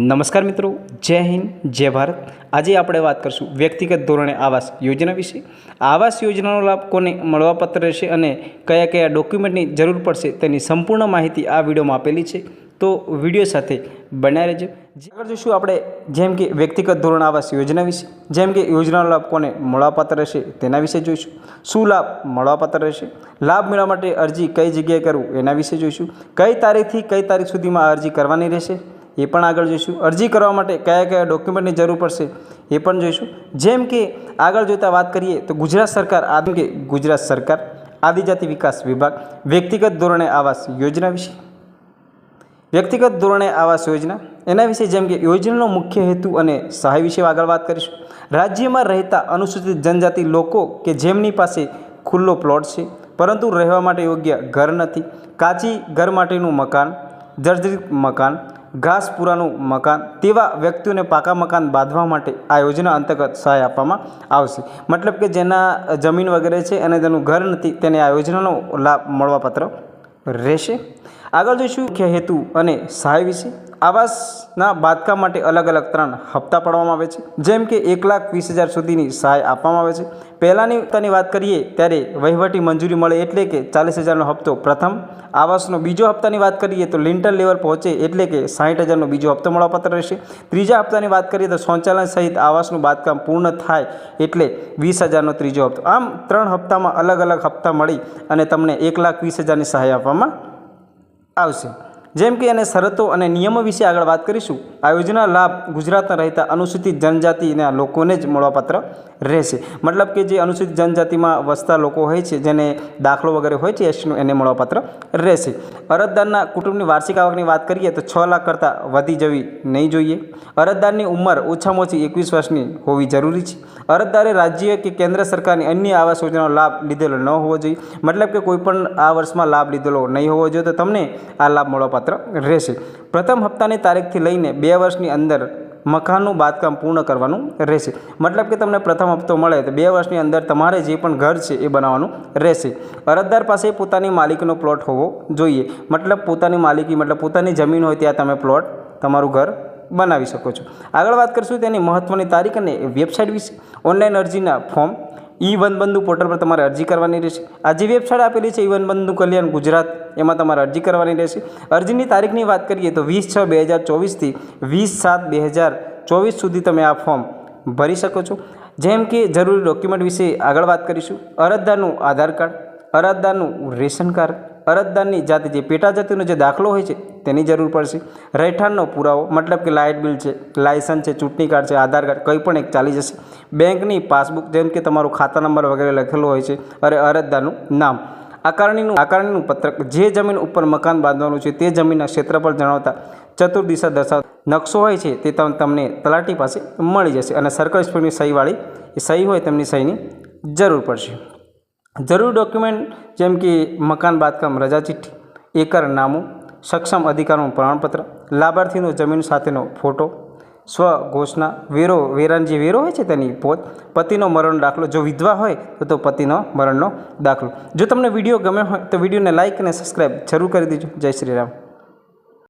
નમસ્કાર મિત્રો, જય હિન્દ, જય ભારત। આજે આપણે વાત કરીશું વ્યક્તિગત ધોરણે આવાસ યોજના વિશે। આવાસ યોજનાનો લાભ કોને મળવાપાત્ર રહેશે અને કયા કયા ડોક્યુમેન્ટની જરૂર પડશે તેની સંપૂર્ણ માહિતી આ વિડીયોમાં આપેલી છે, તો વિડીયો સાથે બન્યા રહેજો। આગળ જોઈશું આપણે જેમ કે વ્યક્તિગત ધોરણ આવાસ યોજના વિશે, જેમ કે યોજનાનો લાભ કોને મળવાપાત્ર રહેશે તેના વિશે જોઈશું। શું લાભ મળવાપાત્ર રહેશે, લાભ મેળવવા માટે અરજી કઈ જગ્યાએ કરવું એના વિશે જોઈશું। કઈ તારીખથી કઈ તારીખ સુધીમાં અરજી કરવાની રહેશે એ પણ આગળ જોઈશું। અરજી કરવા માટે કયા કયા ડોક્યુમેન્ટની જરૂર પડશે એ પણ જોઈશું। જેમ કે આગળ જોતા વાત કરીએ તો ગુજરાત સરકાર આદિજાતિ વિકાસ વિભાગ વ્યક્તિગત ધોરણે આવાસ યોજના વિશે। વ્યક્તિગત ધોરણે આવાસ યોજના એના વિશે જેમ કે યોજનાનો મુખ્ય હેતુ અને સહાય વિશે આગળ વાત કરીશું। રાજ્યમાં રહેતા અનુસૂચિત જનજાતિ લોકો કે જેમની પાસે ખુલ્લો પ્લોટ છે પરંતુ રહેવા માટે યોગ્ય ઘર નથી, કાચી ઘર માટેનું મકાન, જર્જરિત મકાન, ઘાસપુરાનું મકાન, તેવા વ્યક્તિઓને પાકા મકાન બાંધવા માટે આ યોજના અંતર્ગત સહાય આપવામાં આવશે। મતલબ કે જેના જમીન વગેરે છે અને તેનું ઘર નથી તેને આ યોજનાનો લાભ મળવાપાત્ર રહેશે। આગળ જોઈશું મુખ્ય હેતુ અને સહાય વિશે। આવાસના બાંધકામ માટે અલગ અલગ 3 હપ્તા પાડવામાં આવે છે, જેમ કે 1,20,000 સુધીની સહાય આપવામાં આવે છે। પહેલાની હપ્તાની વાત કરીએ ત્યારે વહીવટી મંજૂરી મળે એટલે કે 40,000નો હપ્તો પ્રથમ, આવાસનો બીજો હપ્તાની વાત કરીએ તો લિંટર લેવલ પહોંચે એટલે કે 60,000નો બીજો હપ્તો મળવાપાત્ર રહેશે। ત્રીજા હપ્તાની વાત કરીએ તો શૌચાલય સહિત આવાસનું બાંધકામ પૂર્ણ થાય એટલે 20,000નો ત્રીજો હપ્તો। આમ 3 હપ્તામાં અલગ અલગ હપ્તા મળી અને તમને 1,20,000ની સહાય આપવામાં આવશે। જેમ કે એને શરતો અને નિયમો વિશે આગળ વાત કરીશું। આ યોજના લાભ ગુજરાતમાં રહેતા અનુસૂચિત જનજાતિના લોકોને જ મળવાપાત્ર રહેશે। મતલબ કે જે અનુસૂચિત જનજાતિમાં વસતા લોકો હોય છે, જેને દાખલો વગેરે હોય છે એસટીનો, એને મળવાપાત્ર રહેશે। અરજદારના કુટુંબની વાર્ષિક આવકની વાત કરીએ તો 6 લાખ કરતાં વધી જવી નહીં જોઈએ। અરજદારની ઉંમર ઓછામાં ઓછી 21 વર્ષની હોવી જરૂરી છે। અરજદારે રાજ્ય કે કેન્દ્ર સરકારની અન્ય આવાસ યોજનાનો લાભ લીધેલો ન હોવો જોઈએ। મતલબ કે કોઈ પણ આ વર્ષમાં લાભ લીધેલો નહીં હોવો જોઈએ તો તમને આ લાભ મળવાપાત્ર રહેશે। પ્રથમ હપ્તાની તારીખથી લઈને 2 વર્ષની અંદર મકાનનું બાંધકામ પૂર્ણ કરવાનું રહેશે। મતલબ કે તમને પ્રથમ હપ્તો મળે તો 2 વર્ષની અંદર તમારે જે પણ ઘર છે એ બનાવવાનું રહેશે। અરજદાર પાસે પોતાની માલિકીનો પ્લોટ હોવો જોઈએ। મતલબ પોતાની માલિકી મતલબ પોતાની જમીન હોય ત્યાં તમે પ્લોટ તમારું ઘર બનાવી શકો છો। આગળ વાત કરીશું તેની મહત્ત્વની તારીખ અને વેબસાઇટ વિશે। ઓનલાઈન અરજીના ફોર્મ વનબંધુ પોર્ટલ પર તમારે અરજી કરવાની રહેશે। આ જે વેબસાઇટ આપેલી છે વનબંધુ કલ્યાણ ગુજરાત, એમાં તમારે અરજી કરવાની રહેશે। અરજીની તારીખની વાત કરીએ તો 20/6/2024થી 20/7/2024 સુધી તમે આ ફોર્મ ભરી શકો છો। જેમ કે જરૂરી ડોક્યુમેન્ટ વિશે આગળ વાત કરીશું। અરજદારનું આધાર કાર્ડ, અરજદારનું રેશન કાર્ડ, અરજદારની જાતિ જે પેટા જાતિનો જે દાખલો હોય છે તેની જરૂર પડશે। રહેઠાણનો પુરાવો મતલબ કે લાઇટ બિલ છે, લાયસન્સ છે, ચૂંટણી કાર્ડ છે, આધાર કાર્ડ કંઈ પણ એક ચાલી જશે। બેંકની પાસબુક જેમ કે તમારું ખાતા નંબર વગેરે લખેલો હોય છે, અને અરજદારનું નામ, આકારણીનું પત્રક, જે જમીન ઉપર મકાન બાંધવાનું છે તે જમીનના ક્ષેત્રફળ જણાવતા ચતુર્દિશા દર્શાવતા નકશો હોય છે તે તમને તલાટી પાસે મળી જશે। અને સર્કલ ઇન્સ્પેક્ટરની સહીવાળી સહી હોય તેમની સહીની જરૂર પડશે। જરૂરી ડોક્યુમેન્ટ જેમ કે મકાન બાંધકામ રજા ચિઠ્ઠી, એકરનામું, સક્ષમ અધિકારનું પ્રમાણપત્ર, લાભાર્થીનો જમીન સાથેનો ફોટો, સ્વ ઘોષણા, વેરાન જે વેરો હોય છે તેની પોત, પતિનો મરણનો દાખલો, જો વિધવા હોય તો પતિનો મરણનો દાખલો। જો તમને વિડીયો ગમ્યો હોય તો વિડીયોને લાઇક અને સબસ્ક્રાઈબ જરૂર કરી દેજો। જય શ્રી રામ।